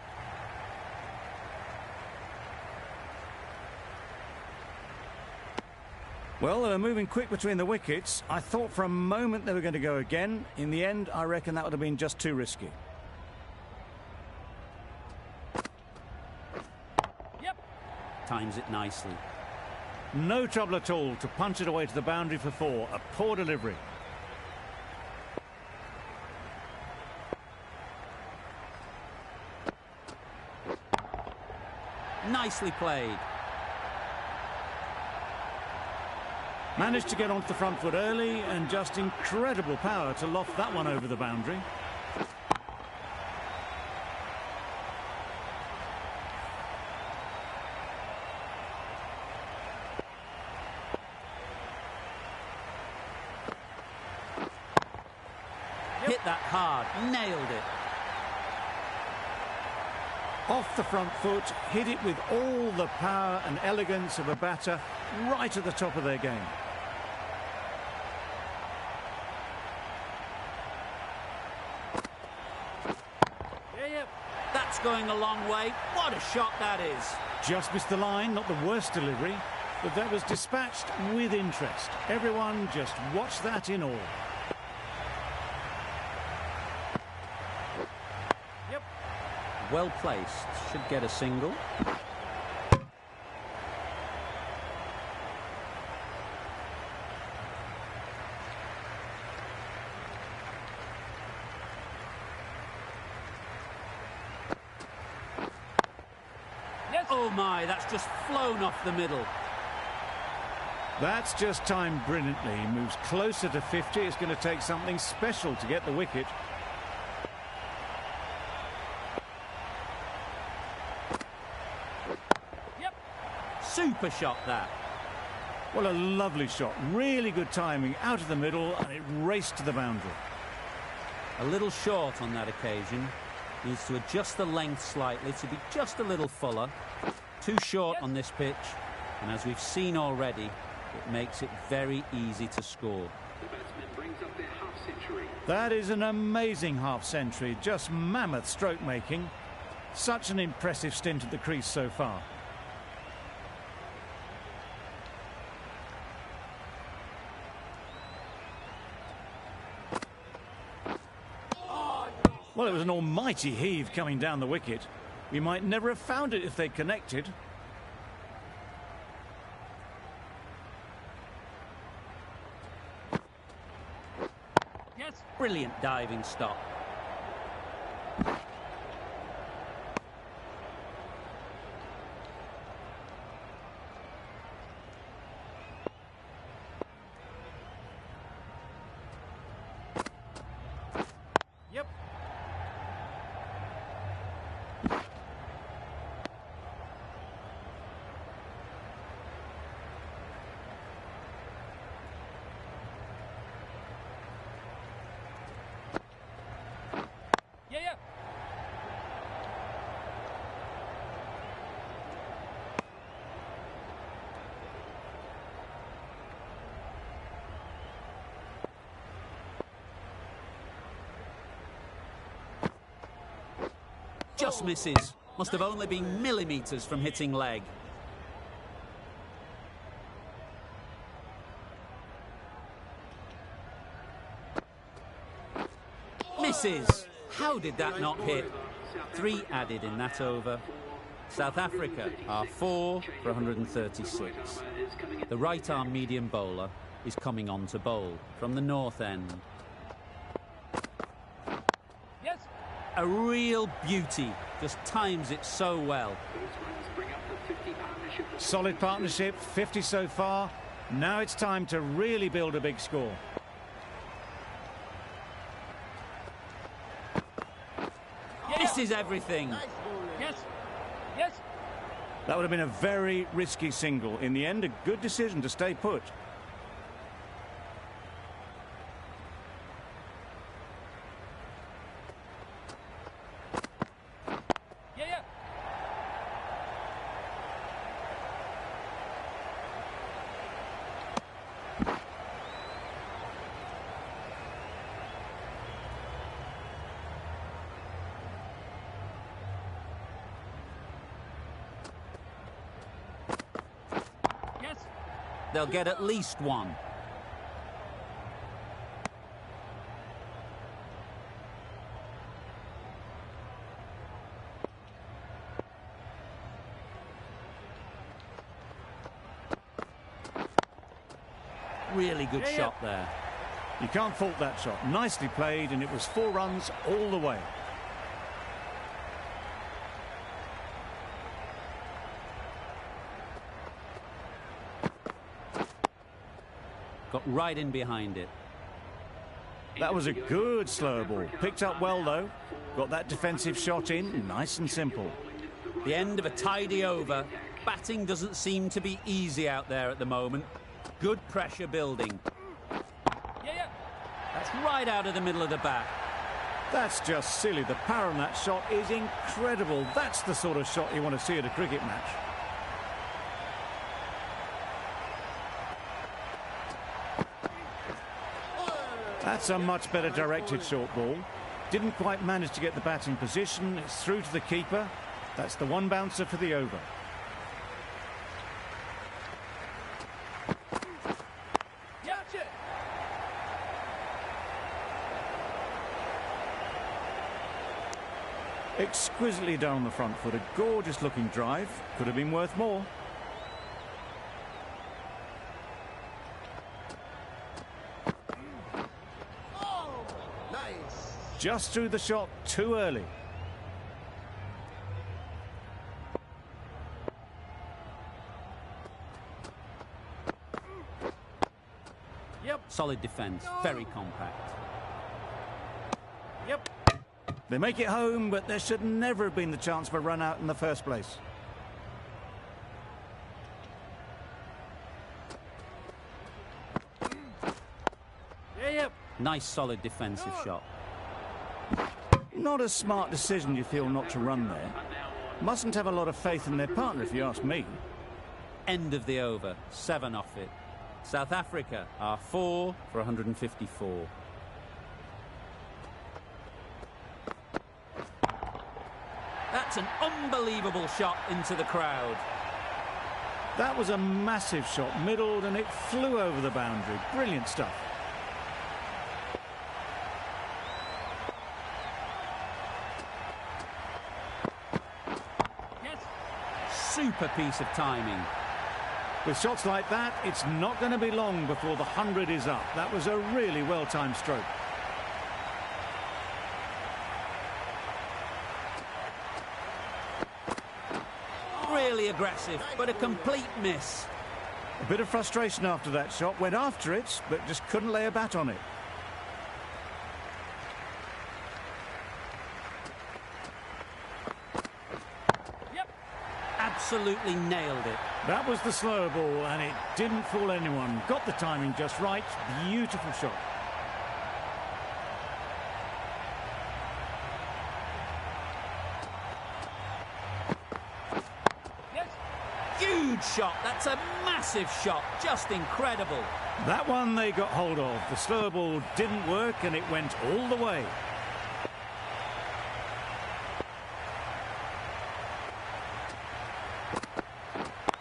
Well, they were moving quick between the wickets. I thought for a moment they were going to go again. In the end, I reckon that would have been just too risky. Yep. Times it nicely. No trouble at all to punch it away to the boundary for 4. A poor delivery. Nicely played. Managed to get onto the front foot early and just incredible power to loft that one over the boundary. that hard. Nailed it. Off the front foot, hit it with all the power and elegance of a batter right at the top of their game. That's going a long way. What a shot that is. Just missed the line, not the worst delivery, but that was dispatched with interest. Everyone just watched that in awe. Yep. Well placed. Should get a single. Oh my, that's just flown off the middle. That's just timed brilliantly. He moves closer to 50. It's going to take something special to get the wicket. Yep. Super shot that. Well, a lovely shot. Really good timing out of the middle, and it raced to the boundary. A little short on that occasion. Needs to adjust the length slightly to be just a little fuller. Too short on this pitch, and as we've seen already, it makes it very easy to score. The batsman brings up their half-century. That is an amazing half-century. Just mammoth stroke making. Such an impressive stint at the crease so far. Well, it was an almighty heave coming down the wicket. We might never have found it if they'd connected. Yes. Brilliant diving stop. Yep. Yeah. Just misses. Must have only been millimetres from hitting leg. Misses. How did that not hit? 3 added in that over. South Africa are 4 for 136. The right-arm medium bowler is coming on to bowl from the north end. Yes. A real beauty. Just times it so well. Those runs bring up the 50 partnership. Solid partnership, 50 so far. Now it's time to really build a big score. This is everything. Yes. Yes. That would have been a very risky single. In the end, a good decision to stay put. Yeah. Yes. They'll get at least one. Really good shot there. You can't fault that shot. Nicely played, and it was 4 runs all the way. Got right in behind it. That was a good slow ball. Picked up well, though. Got that defensive shot in, nice and simple. The end of a tidy over. Batting doesn't seem to be easy out there at the moment. Good pressure building. Yeah. That's right out of the middle of the bat. That's just silly. The power on that shot is incredible. That's the sort of shot you want to see at a cricket match. That's a much better directed short ball. Didn't quite manage to get the bat in position. It's through to the keeper. That's the one bouncer for the over. Exquisitely done on the front foot. A gorgeous looking drive. Could have been worth more. Oh, nice. Just threw the shot too early. Yep. Solid defence. Very compact. Yep. They make it home, but there should never have been the chance for a run out in the first place. Yep. Nice solid defensive shot. Not a smart decision, you feel, not to run there. Mustn't have a lot of faith in their partner, if you ask me. End of the over. 7 off it. South Africa are 4 for 154. That's an unbelievable shot into the crowd. That was a massive shot, middled, and it flew over the boundary. Brilliant stuff. Yes. Super piece of timing. With shots like that, it's not going to be long before the 100 is up. That was a really well-timed stroke. Really aggressive, but a complete miss. A bit of frustration after that shot. Went after it, but just couldn't lay a bat on it. Yep. Absolutely nailed it. That was the slower ball, and it didn't fool anyone. Got the timing just right. Beautiful shot. Yes. Huge shot. That's a massive shot. Just incredible. That one they got hold of. The slower ball didn't work, and it went all the way.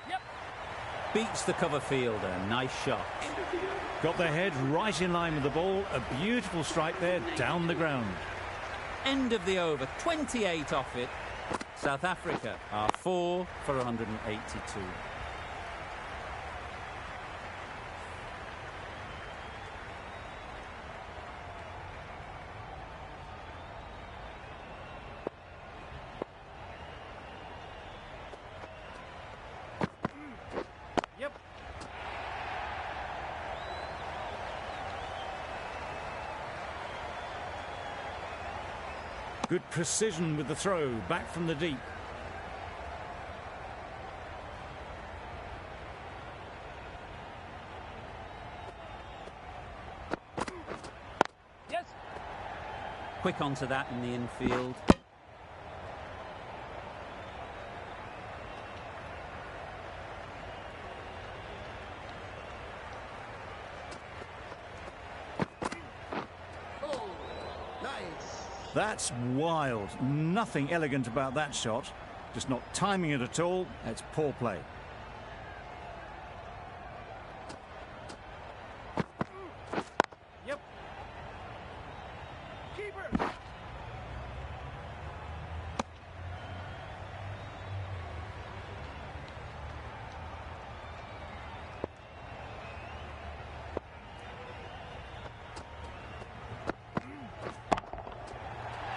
Yep. Beats the cover fielder. Nice shot. Got their head right in line with the ball. A beautiful strike there, down the ground. End of the over. 28 off it. South Africa are 4 for 182. Yep. Good precision with the throw, back from the deep. Yes. Quick onto that in the infield. Oh, nice. That's wild. Nothing elegant about that shot. Just not timing it at all. It's poor play. Yep. Keeper.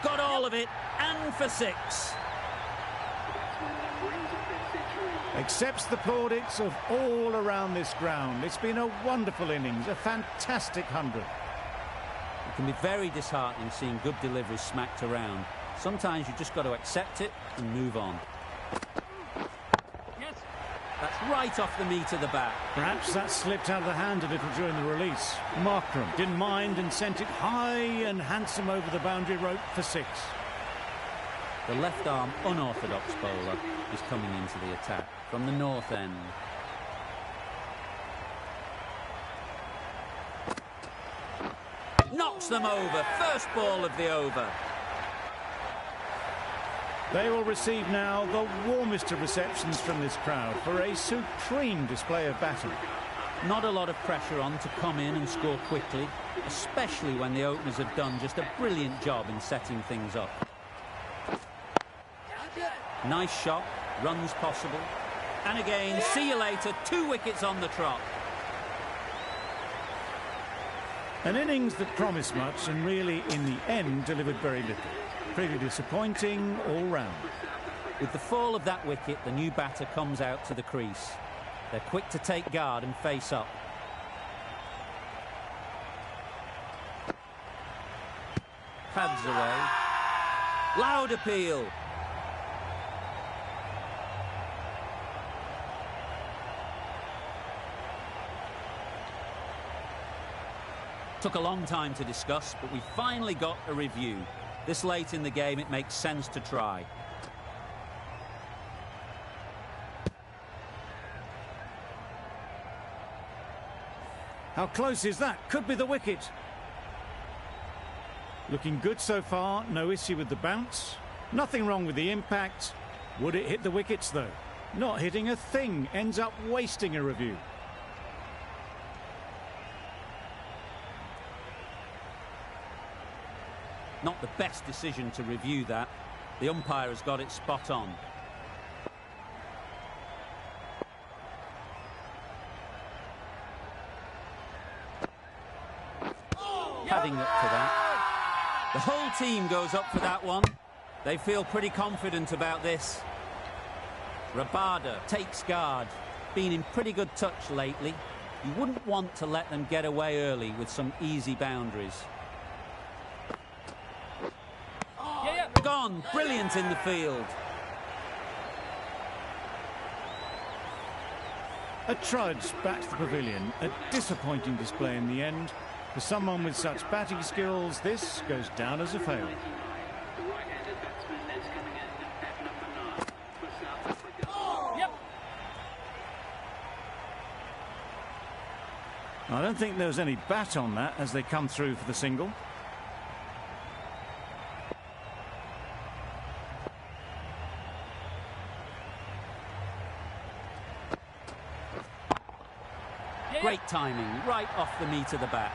Got all of it, and for 6. Accepts the plaudits of all around this ground. It's been a wonderful innings, a fantastic 100. It can be very disheartening seeing good deliveries smacked around. Sometimes you just got to accept it and move on. Yes. That's right off the meat of the bat. Perhaps that slipped out of the hand a little during the release. Markram didn't mind and sent it high and handsome over the boundary rope for 6. The left-arm unorthodox bowler is coming into the attack from the north end. Knocks them over. First ball of the over. They will receive now the warmest of receptions from this crowd for a supreme display of batting. Not a lot of pressure on to come in and score quickly, especially when the openers have done just a brilliant job in setting things up. Nice shot, runs possible. And again, see you later, 2 wickets on the trot. An innings that promised much and really, in the end, delivered very little. Pretty disappointing all round. With the fall of that wicket, the new batter comes out to the crease. They're quick to take guard and face up. Pads away. Loud appeal. Took a long time to discuss, but we finally got a review. This late in the game, it makes sense to try. How close is that? Could be the wicket. Looking good so far, no issue with the bounce. Nothing wrong with the impact. Would it hit the wickets though? Not hitting a thing, ends up wasting a review. Not the best decision to review that. The umpire has got it spot on. Padding up to that. The whole team goes up for that one. They feel pretty confident about this. Rabada takes guard. Been in pretty good touch lately. You wouldn't want to let them get away early with some easy boundaries. Gone. Brilliant in the field. A trudge back to the pavilion. A disappointing display in the end. For someone with such batting skills, this goes down as a fail. The right-handed batsman is coming in at number 9 for South Africa. Yep. I don't think there was any bat on that as they come through for the single. Great timing, right off the meat of the bat.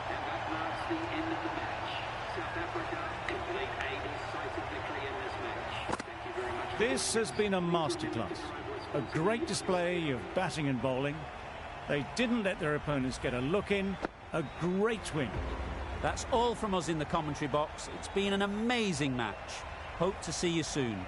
And that marks the end of the match. South Africa complete a decisive victory in this match. Thank you very much. This has been a masterclass. A great display of batting and bowling. They didn't let their opponents get a look in. A great win. That's all from us in the commentary box. It's been an amazing match. Hope to see you soon.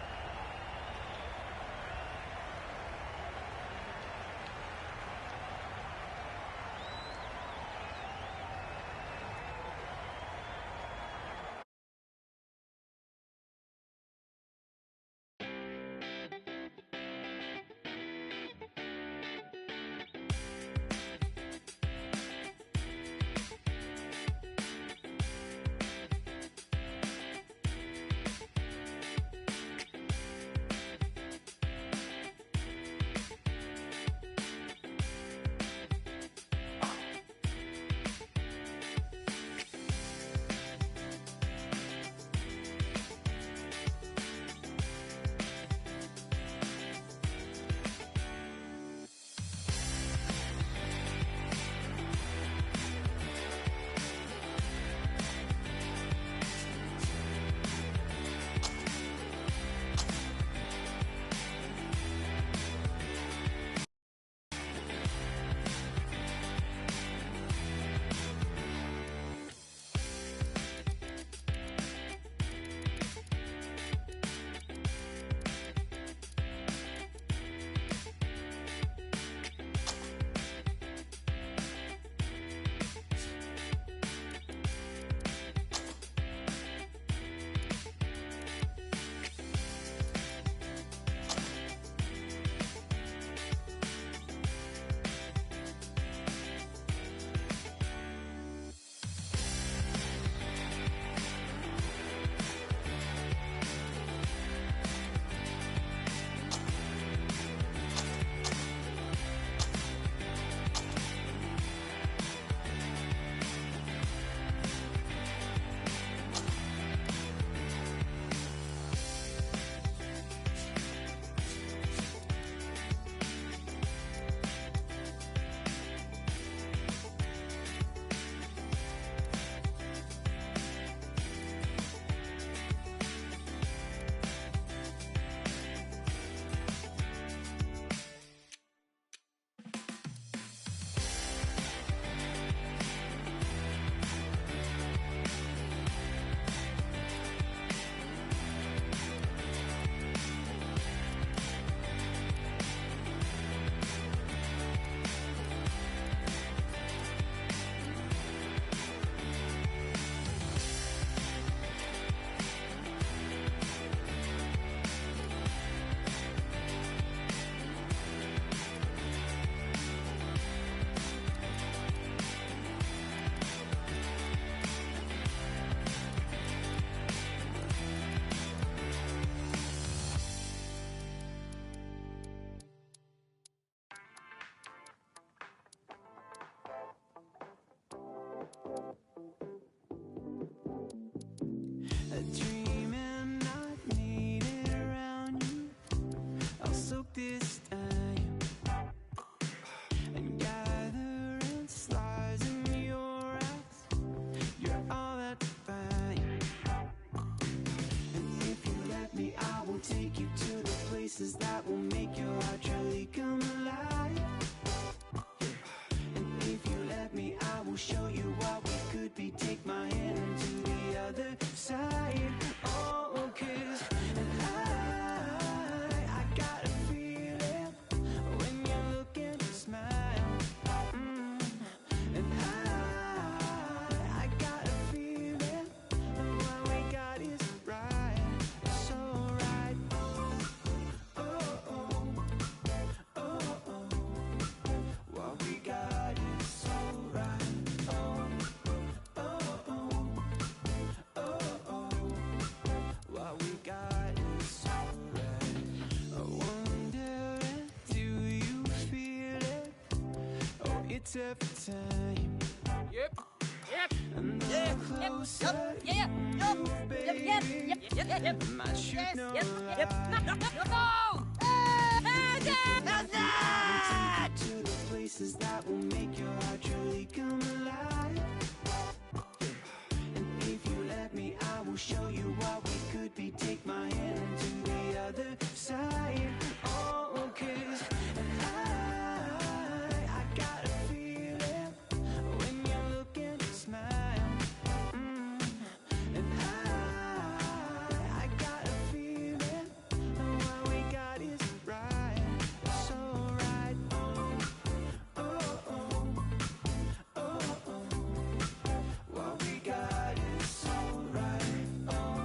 it's every time. Yep. Yep. And the Yep. closer Yep. Yep. you Yep. move, Yep. baby, Yep. Yep. Yep. Yep. Yep. I should Yes. know Yep. Yep. I No. No. take you to the places that will make your heart truly come alive. And if you let me, I will show you what we could be. Take my hand to the other side. Oh, 'cause I got a feeling when you look and smile. And I got a feeling what we got is right. So right. Oh, oh, oh, oh, oh. What we got is so right. Oh.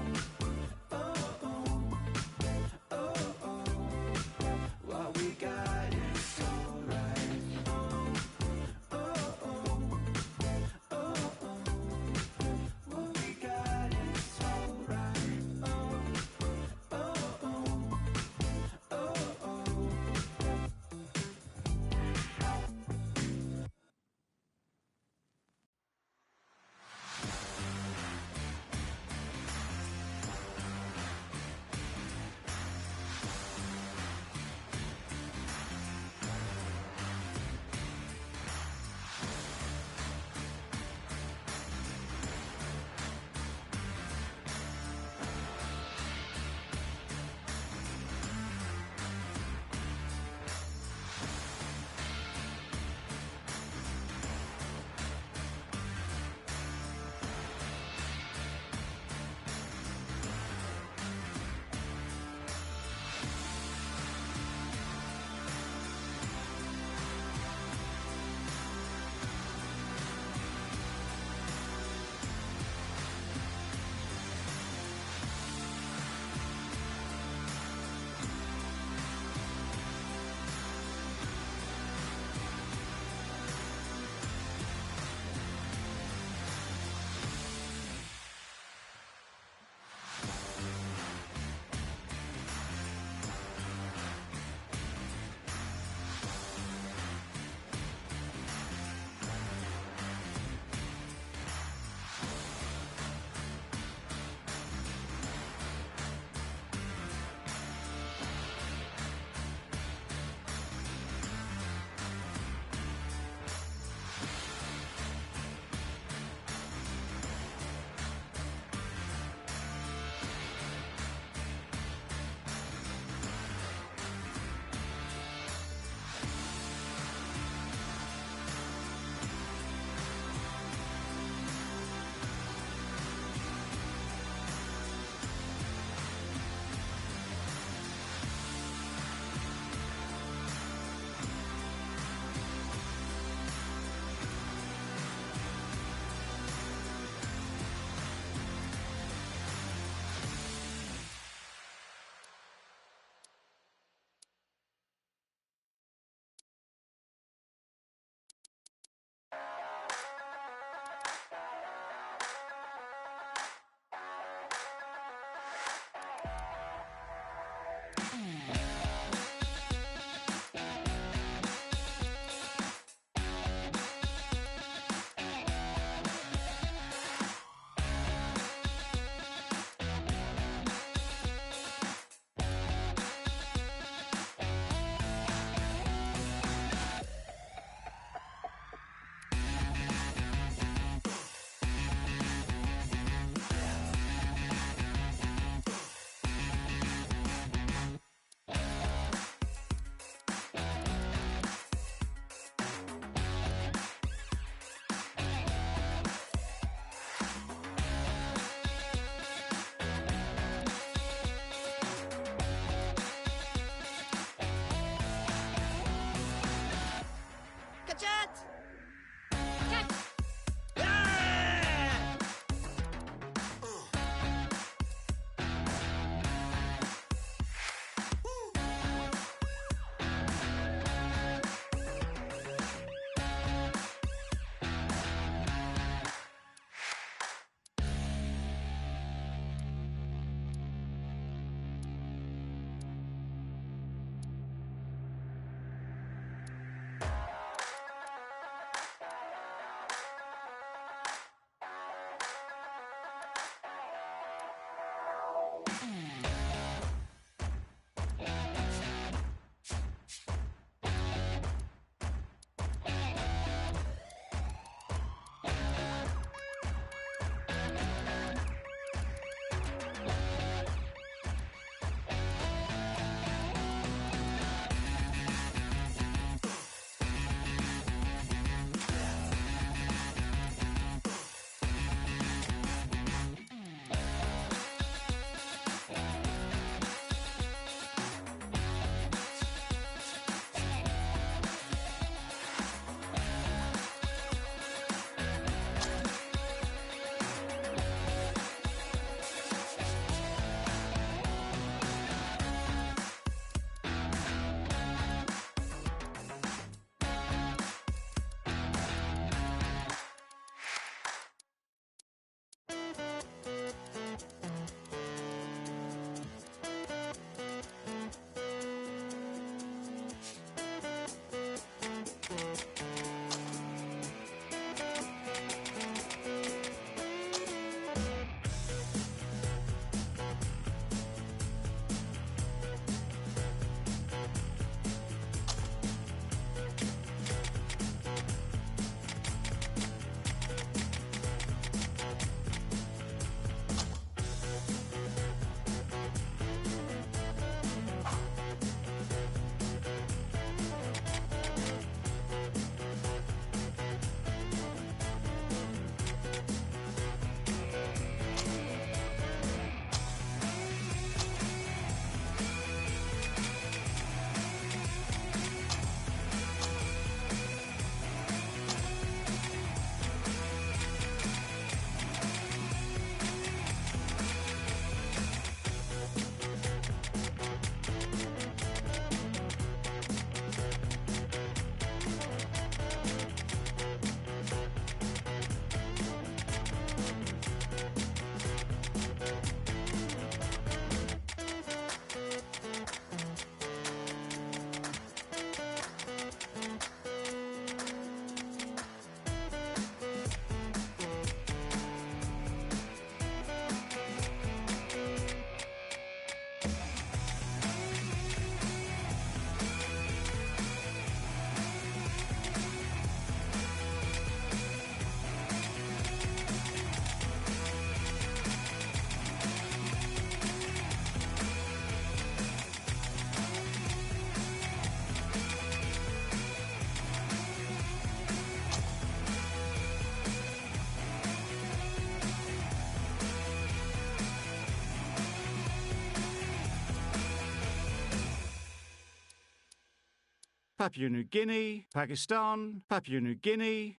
Papua New Guinea, Pakistan, Papua New Guinea,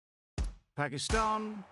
Pakistan,